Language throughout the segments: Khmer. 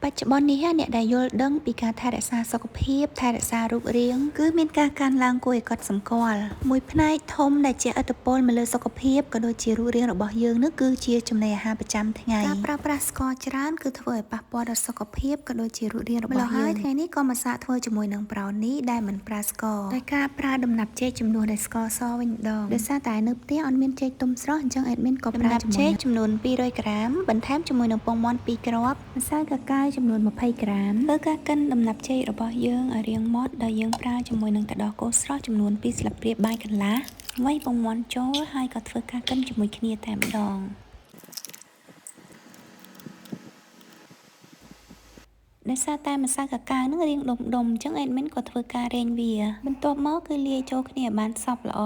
បច្ចុប្បន្ននេះអ្នកដែលយល់ដឹងពីការថែរក្សាសុខភាពថែរក្សារូបរាងគឺមានការកើនឡើងគួរឲ្យកត់សម្គាល់មួយផ្នែកធំដែលជាឥទ្ធិពលមកលើសុខភាពក៏ដូចជារូបរាងរបស់យើងនោះគឺជាចំណីអាហារប្រចាំថ្ងៃការប្រើប្រាស់ស្ករច្រើនគឺធ្វើឲ្យប៉ះពាល់ដល់សុខភាពក៏ដូចជារូបរាងរបស់យើងម្ល៉េះហើយថ្ងៃនេះក៏មកសាកធ្វើជាមួយនឹងប្រោននេះដែលមិនប្រើស្ករតែការប្រើដំណាប់ចេកចំនួនដែលស្ករសវិញម្ដងដោយសារតែនៅផ្ទះអត់មានចេកទុំស្រស់អញ្ចឹង admin ក៏ប្រើចេកចំនួន200ក្រាមបន្ថែមជាមួយនឹងពងមាន់2គ្រាប់ម្សៅកាកាវចំនួន20ក្រាមធ្វើការកិនដំណាប់ចេករបស់យើងឲ្យរាងម៉ត់ដោយយើងប្រើជាមួយនឹងទឹកដោះគោស្រស់ចំនួន2ស្លាបព្រាបាយកន្លះវាយពងមាន់ចូលហើយក៏ធ្វើការកិនជាមួយគ្នាតែម្ដងដោយសារតែម្សៅកាកាវនឹងរាងដុំអញ្ចឹង admin ក៏ធ្វើការរែងវាបន្ទាប់មកគឺលាយចូលគ្នាឲ្យបានសព្វល្អ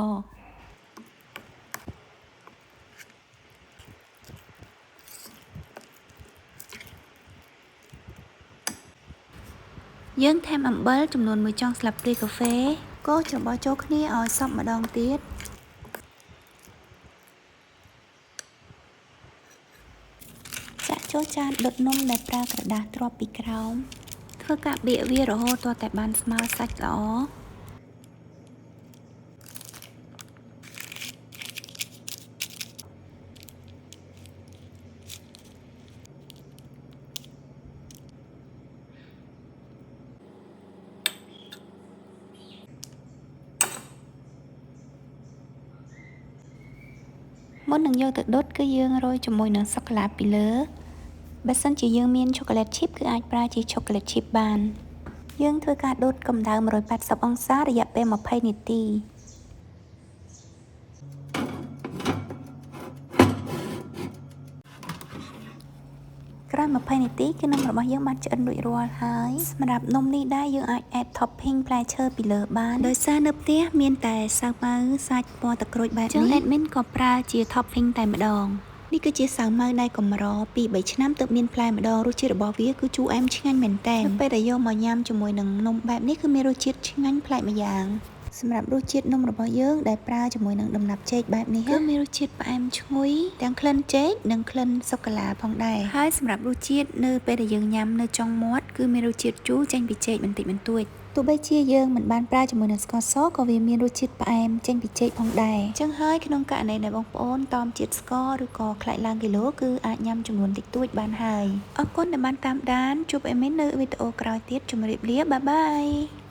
យើងថែមអំបិលចំនួន1ចុងស្លាបព្រាកាហ្វេកូរច្របល់ចូលគ្នាឲ្យសព្វម្ដងទៀតចាក់ចូលចានដុតនំដែលប្រើក្រដាសទ្រាប់ពីក្រោមធ្វើការបៀកវារហូតទាល់តែបានស្មើសាច់ល្អមុននឹងយកទៅដុតគឺយើងរោយជាមួយនឹងសូកូឡាពីលើបើសិនជាយើងមានឆូកូឡេតឈីបគឺអាចប្រើជាឆូកូឡេតឈីបបានយើងធ្វើការដុតកម្ដៅ180អង្សារយៈពេល20នាទីក្រោយ20នាទីគឺនំរបស់យើងបានឆ្អិនរួចរាល់ហើយសម្រាប់នំនេះដែរយើងអាច add topping ផ្លែឈើពីលើបានដោយសារនៅផ្ទះមានតែសាវម៉ាវសាច់ពណ៌ទឹកក្រូចបែបនេះ admin ក៏ប្រើជា topping តែម្ដងនេះគឺជាសាវម៉ាវដែលកម្រ 2-3 ឆ្នាំទើបមានផ្លែម្ដងរសជាតិរបស់វាគឺជូរអែមឆ្ងាញ់មែនតើពេលដែលយកមកញ៉ាំជាមួយនឹងនំបែបនេះគឺមានរសជាតិឆ្ងាញ់ប្លែកម្យ៉ាងសម្រាប់រសជាតិនំរបស់យើងដែលប្រើជាមួយនឹងដំណាប់ចេកបែបនេះគឺមានរសជាតិផ្អែមឈ្ងុយទាំងក្លិនចេកនិងក្លិនសូកូឡាផងដែរហើយសម្រាប់រសជាតិនៅពេលដែលយើងញ៉ាំនៅចុងមាត់គឺមានរសជាតិជូរចេញពីចេកបន្តិចបន្តួចទោះបីជាយើងមិនបានប្រើជាមួយនឹងស្ករសក៏វាមានរសជាតិផ្អែមចេញពីចេកផងដែរអញ្ចឹងហើយក្នុងករណីដែលបងប្អូនតមជាតិស្ករឬក៏ខ្លាចឡើងគីឡូគឺអាចញ៉ាំចំនួនតិចតួចបានហើយអរគុណដែលបានតាមដានជួបអេមីននៅវីដេអូក្រោយទៀតជម្រាបលាបាយបាយ